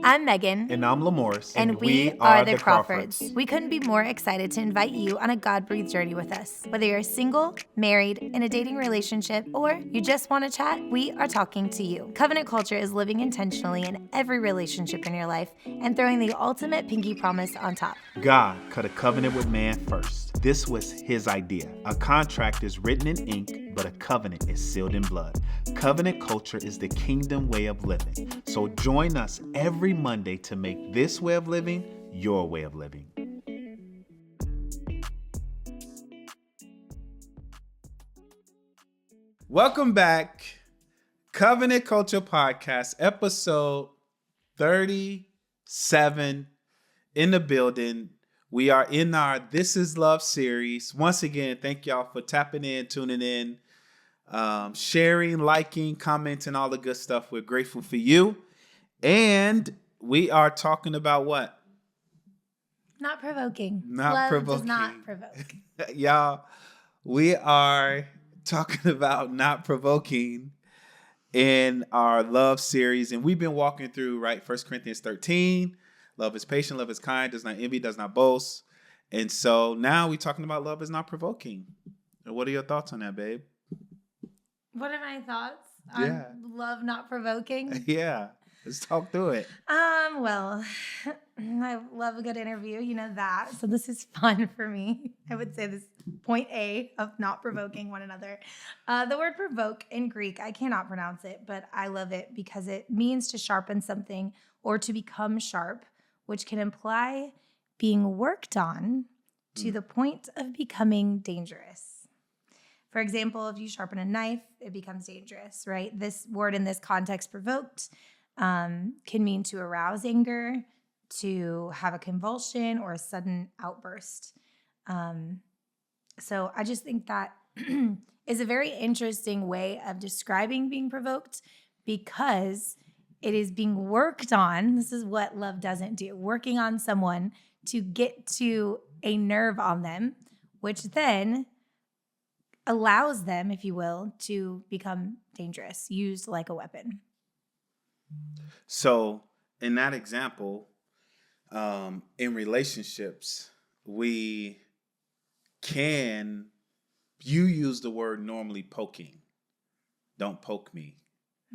I'm Megan. And I'm Lamorris. And we are the Crawfords. We couldn't be more excited to invite you on a God-breathed journey with us. Whether you're single, married, in a dating relationship, or you just want to chat, we are talking to you. Covenant Culture is living intentionally in every relationship in your life and throwing the ultimate pinky promise on top. God cut a covenant with man first. This was his idea. A contract is written in ink, but a covenant is sealed in blood. Covenant culture is the kingdom way of living. So join us every Monday to make this way of living your way of living. Welcome back. Covenant Culture Podcast, episode 37 in the building. We are in our This Is Love series. Once again, thank y'all for tapping in, tuning in, sharing, liking, commenting, all the good stuff. We're grateful for you. And we are talking about what? Not provoking. Not provoking. Does not provoke. Y'all, we are talking about not provoking in our love series. And we've been walking through, right, 1 Corinthians 13. Love is patient, love is kind, does not envy, does not boast. And so now we're talking about love is not provoking. And what are your thoughts on that, babe? What are my thoughts on love not provoking? Yeah. Let's talk through it. Well, I love a good interview, you know that. So this is fun for me. I would say this point A of not provoking one another. The word provoke in Greek, I cannot pronounce it, but I love it because it means to sharpen something or to become sharp, which can imply being worked on to the point of becoming dangerous. For example, if you sharpen a knife, it becomes dangerous, right? This word in this context, provoked, can mean to arouse anger, to have a convulsion or a sudden outburst. So I just think that is a very interesting way of describing being provoked because it is being worked on. This is what love doesn't do. Working on someone to get to a nerve on them, which then allows them, if you will, to become dangerous, used like a weapon. So in that example, in relationships, you use the word normally poking. Don't poke me.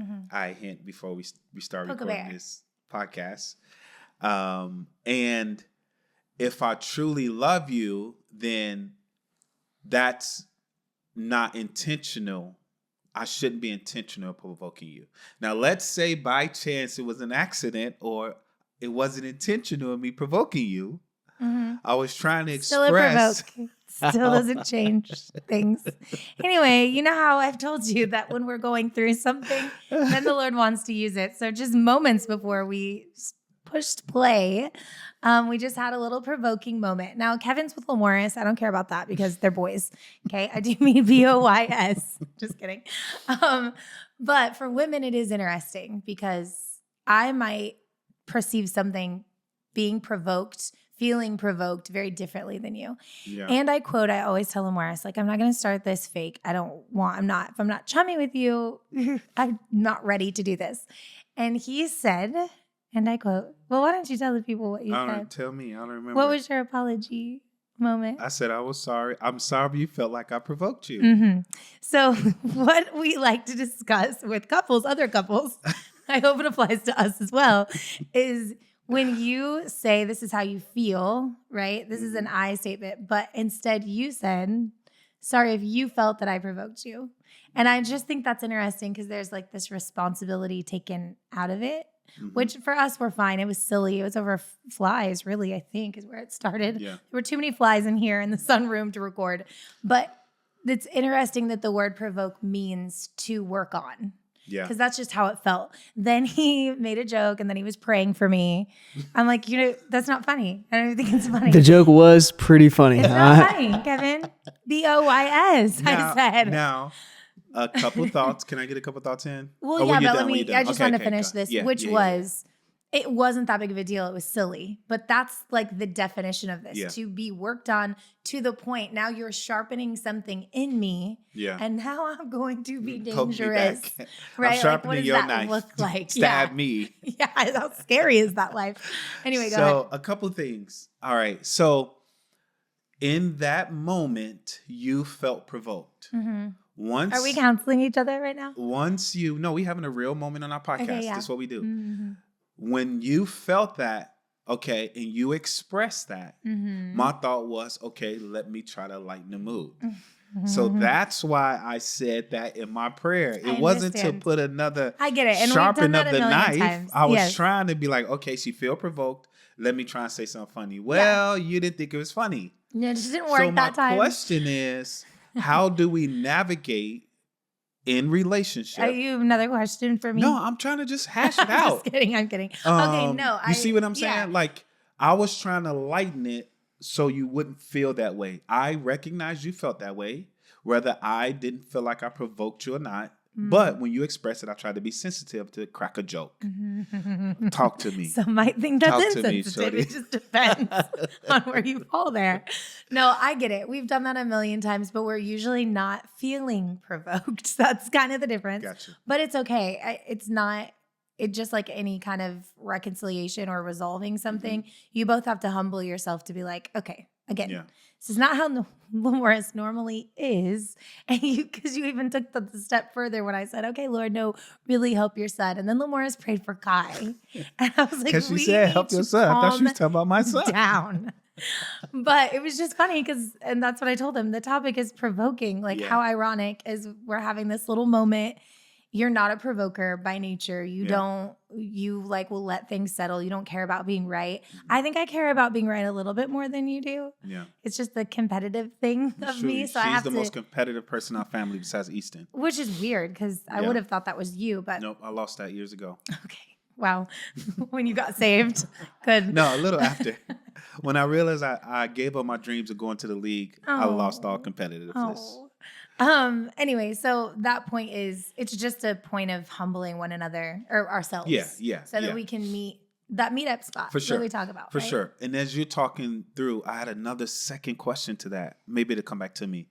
Mm-hmm. I hint before we start recording this podcast. And if I truly love you, then that's not intentional. I shouldn't be intentional provoking you. Now, let's say by chance it was an accident or it wasn't intentional of me provoking you. Mm-hmm. I was trying to express. Still a provoke. Still doesn't change things. Anyway, you know how I've told you that when we're going through something, then the Lord wants to use it. So just moments before we pushed play, we just had a little provoking moment. Now, Kevin's with Lamorris. I don't care about that because they're boys. Okay, I do mean boys. Just kidding. But for women, it is interesting because I might perceive something being provoked, feeling provoked very differently than you. Yeah. And I always tell Lamorris, like, I'm not going to start this fake. If I'm not chummy with you, I'm not ready to do this. And he said, and I quote, well, why don't you tell the people what you said? Tell me. I don't remember. What was your apology moment? I said, I was sorry. I'm sorry you felt like I provoked you. Mm-hmm. So what we like to discuss with other couples, I hope it applies to us as well, is when you say this is how you feel, right? This is an I statement, but instead you said, sorry if you felt that I provoked you. And I just think that's interesting because there's like this responsibility taken out of it. Mm-hmm. Which for us, we're fine. It was silly. It was over flies, really, I think, is where it started. Yeah. There were too many flies in here in the sunroom to record. But it's interesting that the word provoke means to work on. Yeah. Because that's just how it felt. Then he made a joke and then he was praying for me. I'm like, that's not funny. I don't even think it's funny. The joke was pretty funny. It's not funny, Kevin. BOYS, I said. Now, a couple thoughts. Can I get a couple thoughts in? Well, yeah, but I just want to finish this, which was, it wasn't that big of a deal. It was silly. But that's like the definition of this, to be worked on to the point. Now you're sharpening something in me. Yeah. And now I'm going to be Poke me dangerous. back. Right? I'm sharpening what does your that knife. look like? Stab me. Yeah. How scary is that life? Anyway, go ahead. So a couple things. All right. So in that moment, you felt provoked. Mm-hmm. Once Are we counseling each other right now? we're having a real moment on our podcast. Okay, yeah. That's what we do. Mm-hmm. When you felt that, okay, and you expressed that, my thought was, okay, let me try to lighten the mood. Mm-hmm. So that's why I said that in my prayer. It wasn't to put another I get it. And sharpen up the knife. Times. I was trying to be like, okay, she feel provoked. Let me try and say something funny. Well, you didn't think it was funny. No, it just didn't work that time. So my question is, how do we navigate in relationship? Are you another question for me? No, I'm trying to just hash it out. I'm kidding. Okay, no. You see what I'm saying? Yeah. Like, I was trying to lighten it so you wouldn't feel that way. I recognize you felt that way, whether I didn't feel like I provoked you or not. But when you express it, I try to be sensitive to crack a joke. Talk to me. Some might think that's Talk to insensitive. me, It just depends on where you fall there. No, I get it. We've done that a million times, but we're usually not feeling provoked. That's kind of the difference. Gotcha. But it's okay. It's not. It just like any kind of reconciliation or resolving something, you both have to humble yourself to be like, okay, again, this is not how Morris normally is. And because you even took the step further when I said, okay, Lord, no, really help your son. And then Morris prayed for Kai. And I was like, because she said, help your son. I thought she was talking about my son. Down. But it was just funny and that's what I told him. The topic is provoking. Like how ironic is we're having this little moment. You're not a provoker by nature. You like will let things settle. You don't care about being right. I think I care about being right a little bit more than you do. Yeah. It's just the competitive thing of me. So she's the most competitive person in our family besides Easton. Which is weird because I would have thought that was you, but. Nope, I lost that years ago. Okay. Wow. When you got saved. Good. No, a little after. When I realized I gave up my dreams of going to the league, I lost all competitiveness. Anyway, so that point is, it's just a point of humbling one another or ourselves. Yeah. So that we can meet that meetup spot for sure. that we talk about. For sure. And as you're talking through, I had another second question to that, maybe to come back to me,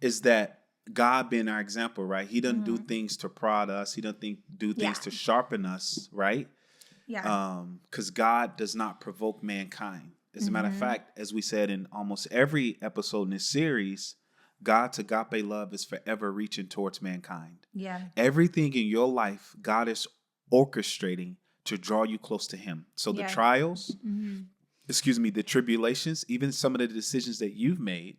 is that God being our example, right? He doesn't do things to prod us. He doesn't do things to sharpen us, right? Yeah. Because God does not provoke mankind. As a matter of fact, as we said in almost every episode in this series, God's agape love is forever reaching towards mankind. Yeah. Everything in your life, God is orchestrating to draw you close to him. So the trials, the tribulations, even some of the decisions that you've made,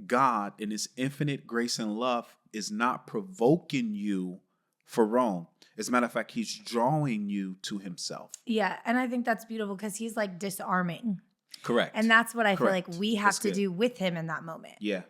God in his infinite grace and love is not provoking you for wrong. As a matter of fact, he's drawing you to himself. Yeah. And I think that's beautiful because he's like disarming. Correct. And that's what I feel like we have to do with him in that moment. Yeah.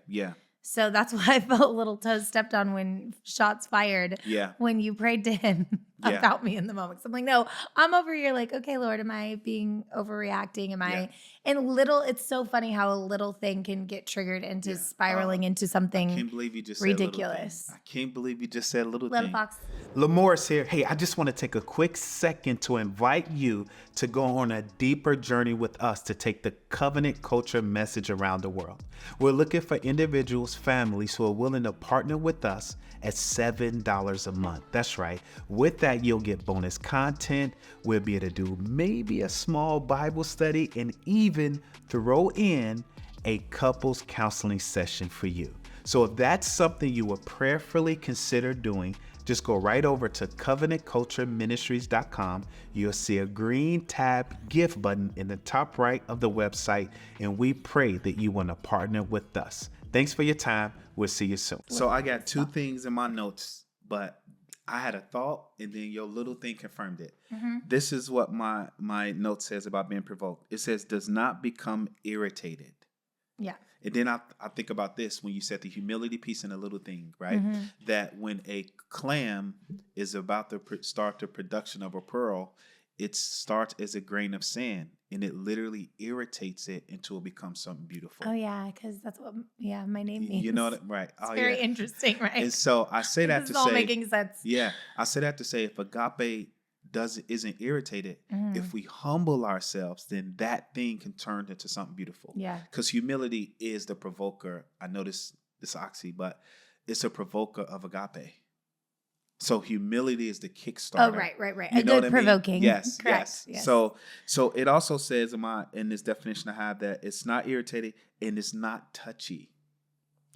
So that's why I felt a little toes stepped on when shots fired. Yeah. When you prayed to him about me in the moment. So I'm like, no, I'm over here like, okay, Lord, am I being overreacting? Am I? And it's so funny how a little thing can get triggered into spiraling into something I can't believe you just ridiculous. Said I can't believe you just said a little thing. Fox. Lamorris here. Hey, I just want to take a quick second to invite you to go on a deeper journey with us to take the covenant culture message around the world. We're looking for individuals, families who are willing to partner with us at $7 a month. That's right. With that, you'll get bonus content. We'll be able to do maybe a small Bible study and even throw in a couples counseling session for you. So if that's something you would prayerfully consider doing, just go right over to covenantcultureministries.com. You'll see a green tab gift button in the top right of the website, and we pray that you want to partner with us. Thanks for your time. We'll see you soon. So I got two things in my notes, but I had a thought and then your little thing confirmed it. This is what my note says about being provoked. It says, does not become irritated. Yeah. And then I think about this when you said the humility piece and a little thing, right? That when a clam is about to start the production of a pearl, it starts as a grain of sand and it literally irritates it until it becomes something beautiful. Oh, yeah, because that's what my name means. You know what? Right. It's very interesting, right? And so I say that to say. It's all making sense. Yeah. I say that to say if agape isn't irritated. If we humble ourselves, then that thing can turn into something beautiful. Yeah. Because humility is the provoker. I know this oxy, but it's a provoker of agape. So humility is the kickstarter. Oh, right. You A know good what I mean? provoking. Yes, Correct. yes. So it also says in this definition I have that it's not irritated and it's not touchy.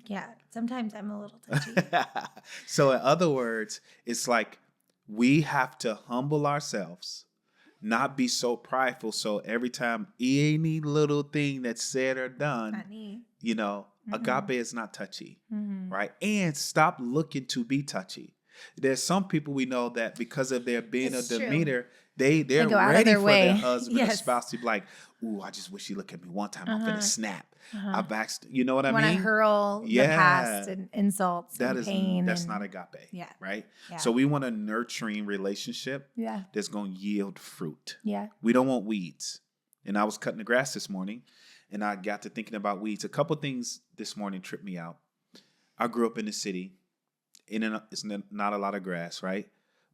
Yeah. Sometimes I'm a little touchy. So in other words, it's like we have to humble ourselves, not be so prideful. So every time any little thing that's said or done, agape is not touchy, right? And stop looking to be touchy. There's some people we know that because of their being a demeanor, they're ready for their husband or spouse to be like, ooh, I just wish you look at me one time. I'm finna snap. I've asked, you know what I mean? When I hurl the past and insults and pain. That's not agape, right? Yeah. So we want a nurturing relationship that's going to yield fruit. Yeah. We don't want weeds. And I was cutting the grass this morning, and I got to thinking about weeds. A couple things this morning tripped me out. I grew up in the city. It's not a lot of grass, right?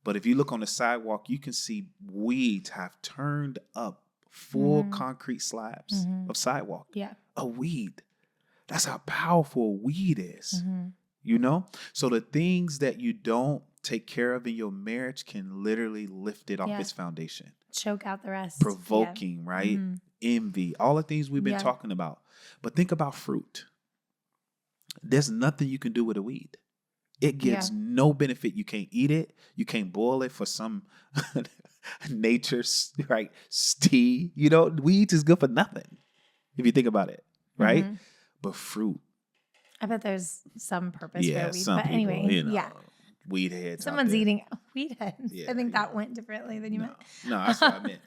But if you look on the sidewalk, you can see weeds have turned up full concrete slabs of sidewalk. Yeah. A weed. That's how powerful a weed is. So the things that you don't take care of in your marriage can literally lift it off its foundation. Choke out the rest. Provoking, right? Envy, all the things we've been talking about. But think about fruit. There's nothing you can do with a weed. It gives no benefit. You can't eat it. You can't boil it for some nature's tea. Weeds is good for nothing if you think about it, right? But fruit. I bet there's some purpose for a weed. Some but people, anyway, weed heads. Someone's eating weed heads. I think that went differently than you meant. No, that's what I meant.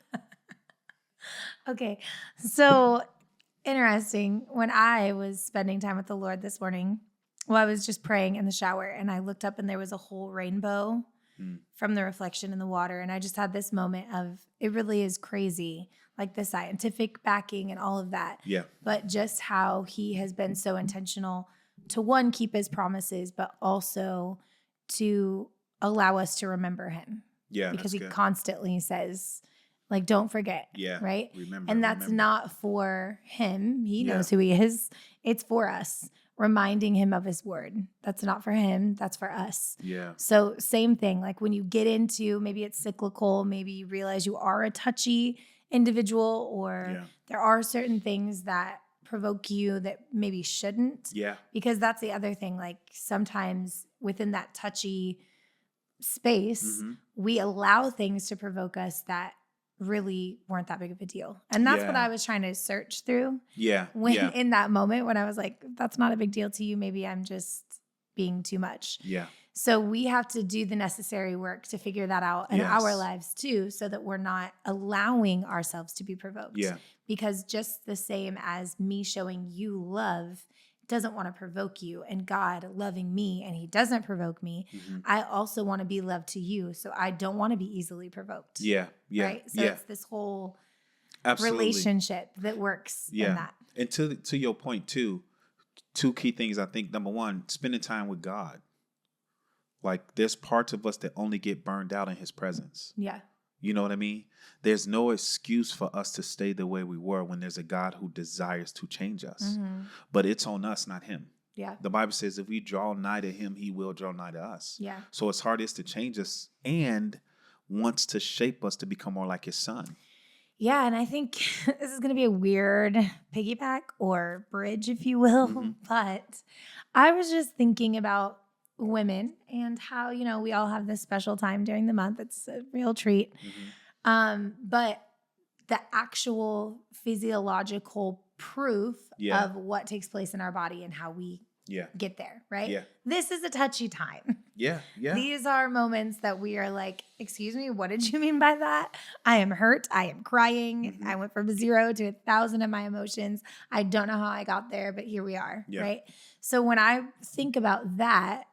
Okay, so interesting. When I was spending time with the Lord this morning, I was just praying in the shower and I looked up and there was a whole rainbow from the reflection in the water. And I just had this moment of, it really is crazy, like the scientific backing and all of that. Yeah. But just how he has been so intentional to, one, keep his promises, but also to allow us to remember him. Yeah. Because he constantly says, like, don't forget. Yeah. Right. Remember. And that's not for him. He knows who he is. It's for us. Reminding him of his word. That's not for him. That's for us. Yeah. So same thing. Like when you get into, maybe it's cyclical, maybe you realize you are a touchy individual, or there are certain things that provoke you that maybe shouldn't. Yeah. Because that's the other thing. Like sometimes within that touchy space, we allow things to provoke us that really weren't that big of a deal. And that's what I was trying to search through. Yeah. In that moment when I was like, that's not a big deal to you. Maybe I'm just being too much. Yeah. So we have to do the necessary work to figure that out in our lives too, so that we're not allowing ourselves to be provoked. Yeah. Because just the same as me showing you love doesn't want to provoke you, and God loving me and he doesn't provoke me, I also want to be loved to you. So I don't want to be easily provoked. Yeah. Yeah. Right. So it's this whole Absolutely. relationship that works in that. And to your point too, two key things. I think number one, spending time with God. Like there's parts of us that only get burned out in his presence. Yeah. You know what I mean? There's no excuse for us to stay the way we were when there's a God who desires to change us. But it's on us, not him. Yeah. The Bible says if we draw nigh to him, he will draw nigh to us. Yeah. So his heart is to change us and wants to shape us to become more like his son. Yeah. And I think this is going to be a weird piggyback or bridge, if you will. But I was just thinking about women and how, we all have this special time during the month. It's a real treat. But the actual physiological proof of what takes place in our body and how we get there, right? Yeah. This is a touchy time. Yeah. Yeah. These are moments that we are like, excuse me, what did you mean by that? I am hurt. I am crying. I went from 0 to 1,000 of my emotions. I don't know how I got there, but here we are, right? So when I think about that,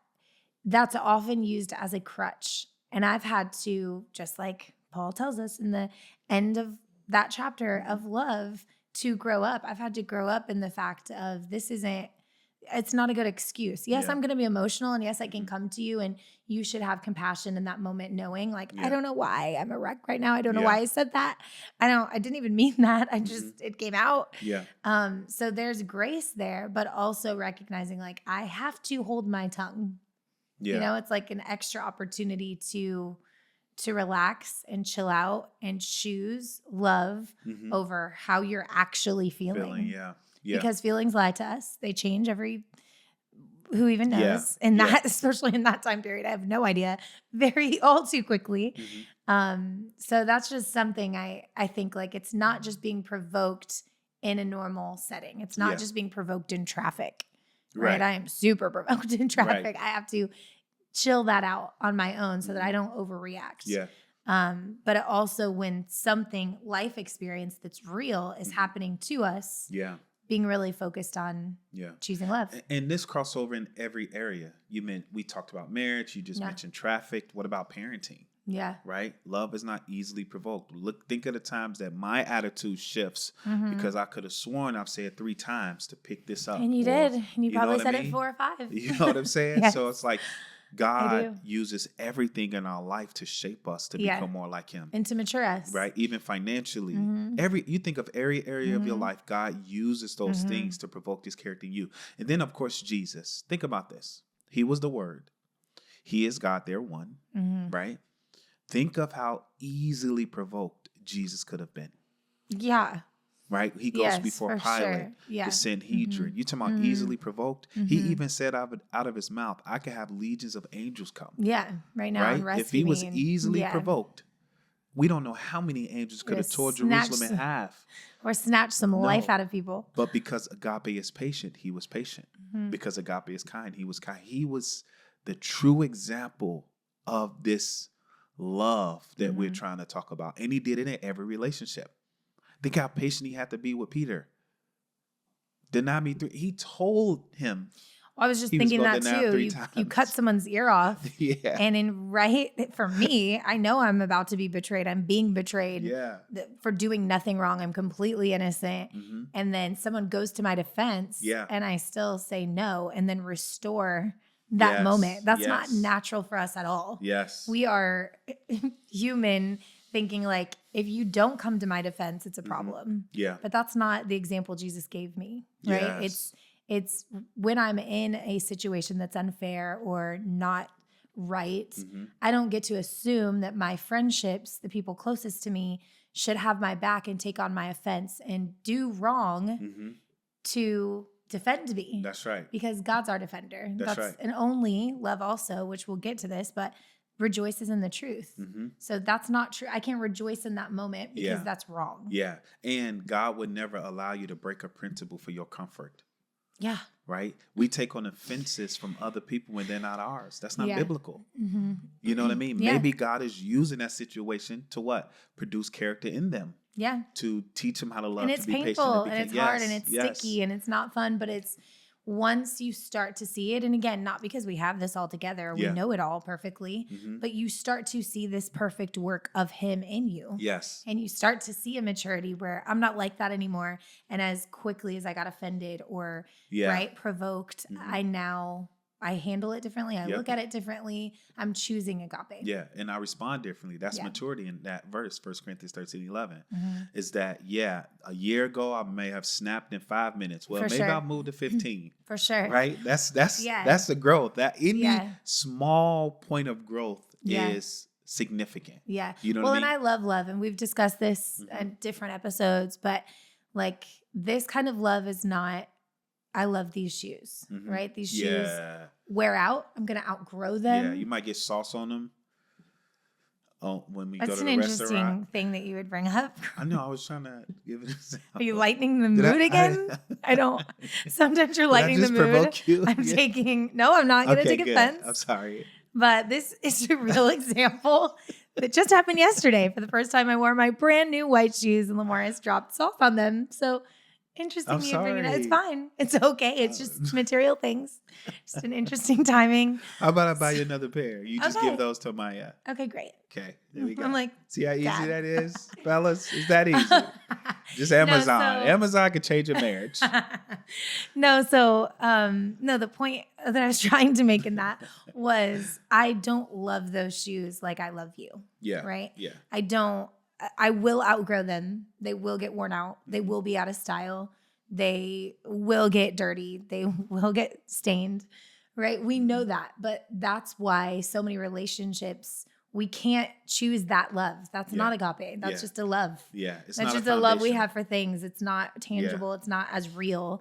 that's often used as a crutch. And I've had to, just like Paul tells us in the end of that chapter of love, to grow up. I've had to grow up in the fact of this isn't it's not a good excuse. Yes, Yeah. I'm going to be emotional, and yes, I can come to you, and you should have compassion in that moment, knowing like, I don't know why I'm a wreck right now. I don't know why I said that. I didn't even mean that. I just, it came out. Yeah. So there's grace there, but also recognizing like, I have to hold my tongue. Yeah. You know, it's like an extra opportunity to relax and chill out and choose love over how you're actually feeling. Yeah. Yeah. Because feelings lie to us. They change who even knows? And that, especially in that time period, I have no idea, all too quickly. So that's just something I think like, it's not just being provoked in a normal setting. It's not just being provoked in traffic, right? I am super provoked in traffic. I have to chill that out on my own so that I don't overreact. Yeah. But it also, when something life experience that's real is happening to us, being really focused on choosing love. And this crossover in every area. We talked about marriage. You just mentioned traffic. What about parenting? Yeah. Right? Love is not easily provoked. Think of the times that my attitude shifts because I could have sworn I've said 3 times to pick this up. And you did. And you probably said it 4 or 5. You know what I'm saying? Yes. So it's like God uses everything in our life to shape us to become more like him. And to mature us. Right? Even financially. You think of every area of your life, God uses those things to provoke his character in you. And then, of course, Jesus. Think about this. He was the Word. He is God, there one. Right? Think of how easily provoked Jesus could have been. Yeah. Right? He goes before Pilate, the Sanhedrin. You talking about easily provoked? He even said out of his mouth, I could have legions of angels come. Yeah, right now. Right? If he was easily provoked, we don't know how many angels could have tore Jerusalem in half. Or snatched some life out of people. But because Agape is patient, he was patient. Because Agape is kind, he was kind. He was the true example of this love that we're trying to talk about. And he did it in every relationship. Think how patient he had to be with Peter. Deny me 3. He told him. Well, I was just thinking that too. You cut someone's ear off. And for me, I know I'm about to be betrayed. I'm being betrayed for doing nothing wrong. I'm completely innocent. And then someone goes to my defense and I still say no and then restore that moment. That's not natural for us at all. Yes. We are human thinking like, if you don't come to my defense, it's a problem. Yeah. But that's not the example Jesus gave me, right? Yes. It's when I'm in a situation that's unfair or not right, I don't get to assume that my friendships, the people closest to me, should have my back and take on my offense and do wrong to defend me. That's right. Because God's our defender. That's right. And only love also, which we'll get to this, but rejoices in the truth. So that's not true. I can't rejoice in that moment because that's wrong. Yeah. And God would never allow you to break a principle for your comfort. Yeah. Right? We take on offenses from other people when they're not ours. That's not biblical. You know what I mean? Yeah. Maybe God is using that situation to what? Produce character in them. Yeah. To teach them how to love, and it's to be painful patient. and it's hard and it's sticky and it's not fun, but it's once you start to see it, and again, not because we have this all together, we know it all perfectly, but you start to see this perfect work of him in you. Yes. And you start to see a maturity where I'm not like that anymore. And as quickly as I got offended or provoked, I handle it differently. I look at it differently. I'm choosing agape. Yeah. And I respond differently. That's maturity in that verse, 1 Corinthians 13:11, is that, a year ago, I may have snapped in 5 minutes. Well, maybe I'll move to 15. For sure. Right. That's the growth. That any small point of growth is significant. Yeah. You know what I mean? And I love love. And we've discussed this in different episodes, but like this kind of love is not, I love these shoes, right? These shoes wear out. I'm going to outgrow them. Yeah, you might get sauce on them when we go to the restaurant. That's an interesting thing that you would bring up. I know. I was trying to give it an example. Are you lightening the mood again? I don't. Sometimes you're lightening the mood. Provoke you? I'm not going to take offense. I'm sorry. But this is a real example that just happened yesterday. For the first time, I wore my brand new white shoes and Lamar's dropped sauce on them. So interesting you bring it up. It's fine. It's okay. It's just material things. Just an interesting timing. How about I buy you another pair? You just give those to Maya. Okay, great. Okay, there we go. I'm like, see how easy that is, fellas? Is that easy? Just Amazon. Amazon can change your marriage. No, the point that I was trying to make in that was I don't love those shoes like I love you. Yeah. Right? Yeah. I will outgrow them. They will get worn out. They will be out of style. They will get dirty. They will get stained. Right? We know that. But that's why so many relationships, we can't choose that love. That's not agape. That's just a love. Yeah. That's just a love we have for things. It's not tangible. It's not as real.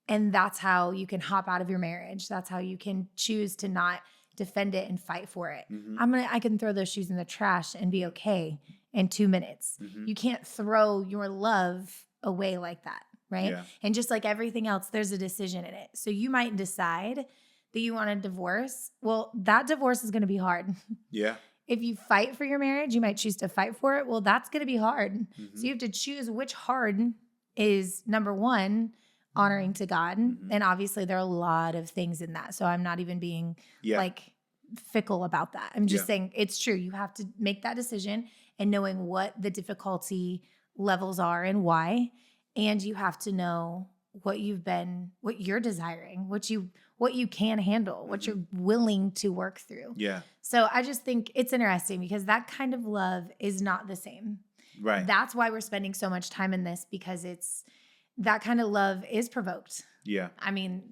And that's how you can hop out of your marriage. That's how you can choose to not defend it and fight for it. I can throw those shoes in the trash and be okay in 2 minutes. You can't throw your love away like that. Right. Yeah. And just like everything else, there's a decision in it. So you might decide that you want a divorce. Well, that divorce is going to be hard. Yeah. If you fight for your marriage, you might choose to fight for it. Well, that's going to be hard. So you have to choose which hard is, number one, honoring to God. And obviously there are a lot of things in that. So I'm not even being like fickle about that. I'm just saying it's true. You have to make that decision and knowing what the difficulty levels are and why. And you have to know what you're desiring, what you can handle, what you're willing to work through. Yeah. So I just think it's interesting because that kind of love is not the same. Right. That's why we're spending so much time in this, because that kind of love is provoked. Yeah. I mean,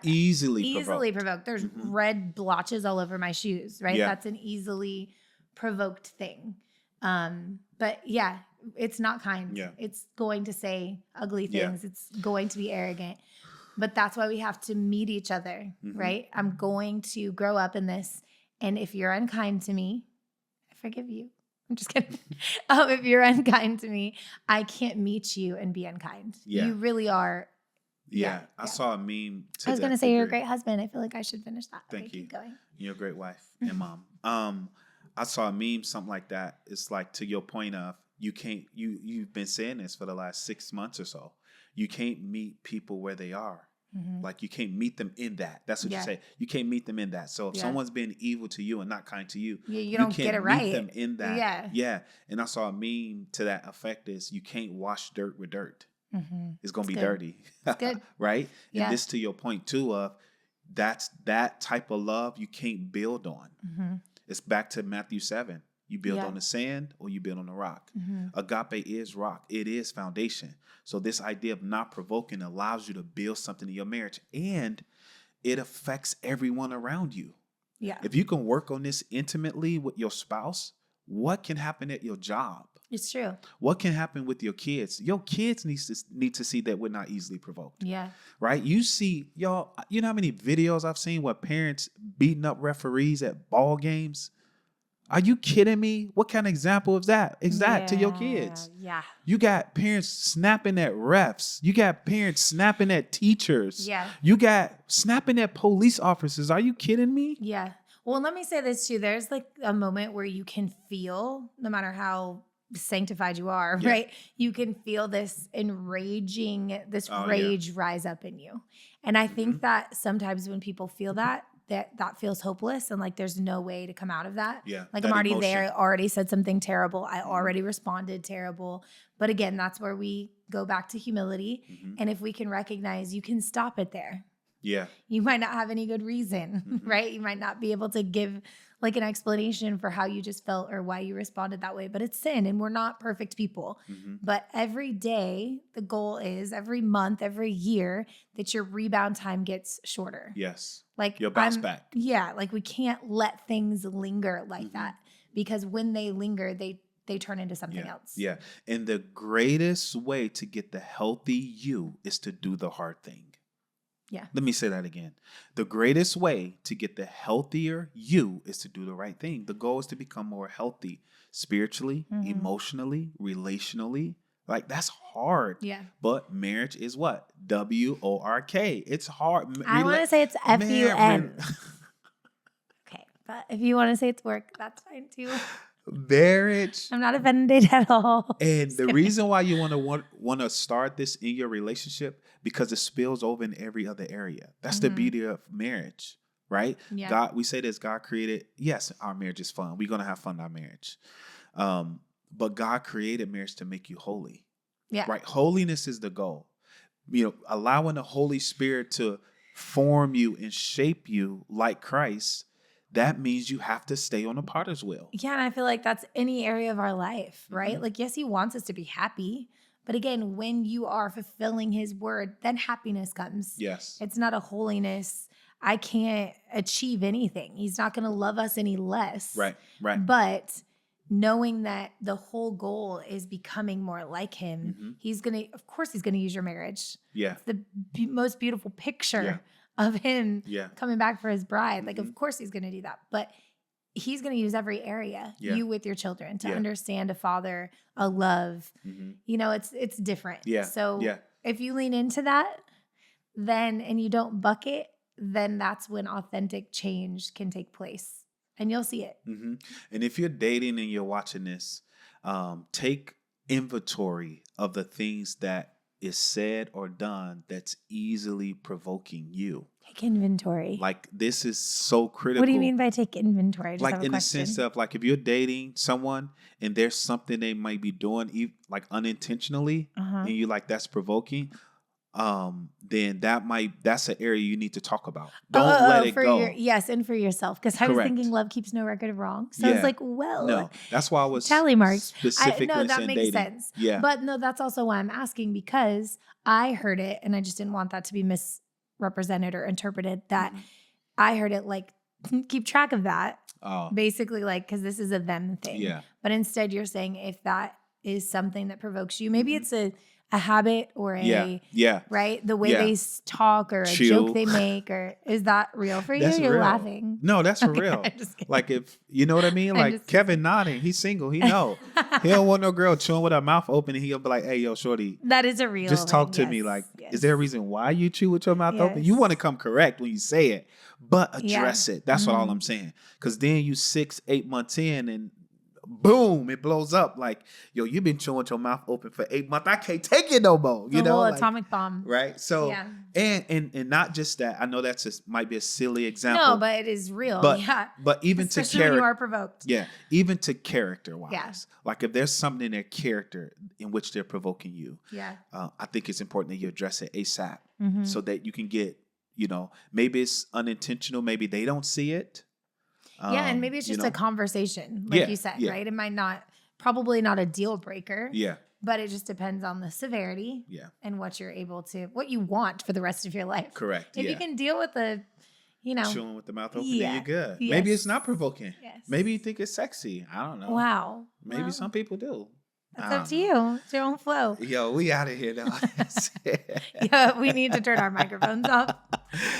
easily provoked. There's red blotches all over my shoes, right? Yeah. That's an easily provoked thing. But yeah, it's not kind. Yeah. It's going to say ugly things. Yeah. It's going to be arrogant. But that's why we have to meet each other, right? I'm going to grow up in this. And if you're unkind to me, I forgive you. I'm just kidding. If you're unkind to me, I can't meet you and be unkind. Yeah. You really are. Yeah. I saw a meme. I was going to say you're a great husband. I feel like I should finish that. Thank you. Keep going. You're a great wife and mom. I saw a meme, something like that. It's like, to your point of, you've been saying this for the last 6 months or so. You can't meet people where they are. Like you can't meet them in that. That's what you say. You can't meet them in that. So if someone's been evil to you and not kind to you, you don't get it right. Meet them in that. Yeah. And I saw a meme to that effect is you can't wash dirt with dirt. It's going to be dirty. It's good. Right? Yeah. And this to your point too of that type of love you can't build on. It's back to Matthew 7. You build on the sand or you build on the rock. Agape is rock. It is foundation. So this idea of not provoking allows you to build something in your marriage, and it affects everyone around you. Yeah. If you can work on this intimately with your spouse, what can happen at your job? It's true. What can happen with your kids? Your kids need to see that we're not easily provoked. Yeah. Right? You see, y'all, you know how many videos I've seen where parents beating up referees at ball games? Are you kidding me? What kind of example is that? To your kids? Yeah. You got parents snapping at refs. You got parents snapping at teachers. Yeah. You got snapping at police officers. Are you kidding me? Yeah. Well, let me say this too. There's like a moment where you can feel, no matter how sanctified you are, right? You can feel this rage rise up in you. And I think that sometimes when people feel that feels hopeless and like there's no way to come out of that. Yeah. Like I'm already there. I already said something terrible. I already responded terrible. But again, that's where we go back to humility. And if we can recognize, you can stop it there. Yeah. You might not have any good reason, right? You might not be able to give like an explanation for how you just felt or why you responded that way, but it's sin and we're not perfect people. But every day, the goal is every month, every year that your rebound time gets shorter. Yes. Like your bounce back. Yeah. Like we can't let things linger like that, because when they linger, they turn into something else. Yeah. And the greatest way to get the healthy you is to do the hard thing. Yeah. Let me say that again. The greatest way to get the healthier you is to do the right thing. The goal is to become more healthy spiritually, emotionally, relationally. Like that's hard. Yeah. But marriage is what? WORK. It's hard. I want to say it's FUN. Okay. But if you want to say it's work, that's fine too. Marriage. I'm not offended at all. And the reason why you want to start this in your relationship, because it spills over in every other area. That's the beauty of marriage, right? Yeah. God, we say this, God created, yes, our marriage is fun. We're going to have fun in our marriage. But God created marriage to make you holy. Yeah. Right. Holiness is the goal. Allowing the Holy Spirit to form you and shape you like Christ. That means you have to stay on the potter's wheel. Yeah. And I feel like that's any area of our life, right? Like, yes, he wants us to be happy. But again, when you are fulfilling his word, then happiness comes. Yes. It's not a holiness. I can't achieve anything. He's not going to love us any less. Right. But knowing that the whole goal is becoming more like him, he's going to use your marriage. Yeah. It's the most beautiful picture of him coming back for his bride. Like, of course he's going to do that. But he's going to use every area, you with your children, to understand a father, a love. It's different. Yeah. So if you lean into that, and you don't buck it, then that's when authentic change can take place, and you'll see it. And if you're dating and you're watching this, take inventory of the things that is said or done that's easily provoking you. Take inventory. Like, this is so critical. What do you mean by take inventory? I just like, have a in question. the sense of, like, if you're dating someone and there's something they might be doing like unintentionally, and you like, that's provoking, then that's an area you need to talk about. Don't let it go. And for yourself. Because I was thinking love keeps no record of wrong. So I was like, no, that's why I was tally marks. Specifically No, that saying makes dating. sense. Yeah. But no, that's also why I'm asking, because I heard it and I just didn't want that to be misrepresented or interpreted, that I heard it like, keep track of that. Oh. Basically, like, because this is a them thing. Yeah. But instead you're saying if that is something that provokes you, maybe it's a habit or right? The way they talk or a joke they make, or is that real for you? That's You're real. laughing. No, that's for real. I'm just kidding. Like, if you know what I mean? Like, Kevin nodding, he's single. He know. He don't want no girl chewing with her mouth open, and he'll be like, "Hey, yo, shorty, that is a real just talk thing. to me. Like, Yes. is there a reason why you chew with your mouth open? You want to come correct when you say it, but address it. That's what all I'm saying. Because then you 6-8 months in, and boom, it blows up. Like, yo, you've been chewing your mouth open for 8 months. I can't take it no more. The whole atomic bomb. Right? So, and not just that. I know might be a silly example. No, but it is real. But even especially to character, when you are provoked. Yeah, even to character wise. Like, if there's something in their character in which they're provoking you, I think it's important that you address it ASAP, so that you can get, maybe it's unintentional, maybe they don't see it. And maybe it's just a conversation, like you said, right? It might probably not a deal breaker. Yeah. But it just depends on the severity and what you want for the rest of your life. Correct. If you can deal with chewing with the mouth open, then you're good. Yes. Maybe it's not provoking. Yes. Maybe you think it's sexy. I don't know. Wow. Maybe some people do. That's up to you. It's your own flow. Yo, we out of here now. We need to turn our microphones off.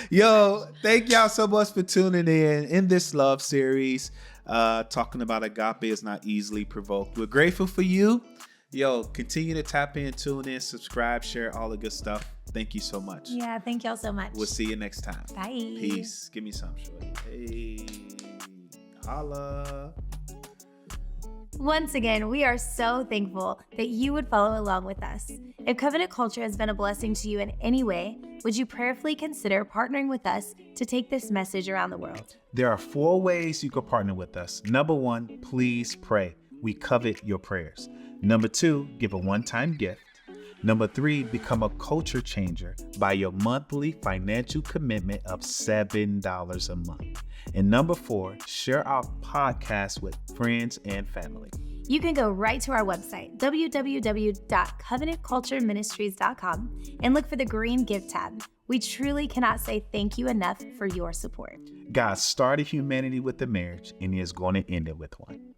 Yo, thank y'all so much for tuning in this love series, talking about agape is not easily provoked. We're grateful for you. Yo, continue to tap in, tune in, subscribe, share, all the good stuff. Thank you so much. Yeah, thank y'all so much. We'll see you next time. Bye. Peace. Give me some, shorty. Hey, holla. Once again, we are so thankful that you would follow along with us. If Covenant Culture has been a blessing to you in any way, would you prayerfully consider partnering with us to take this message around the world? There are 4 ways you can partner with us. Number 1, please pray. We covet your prayers. Number 2, give a one-time gift. Number 3, become a culture changer by your monthly financial commitment of $7 a month. And number 4, share our podcast with friends and family. You can go right to our website, www.covenantcultureministries.com, and look for the green gift tab. We truly cannot say thank you enough for your support. God started humanity with a marriage, and He is going to end it with one.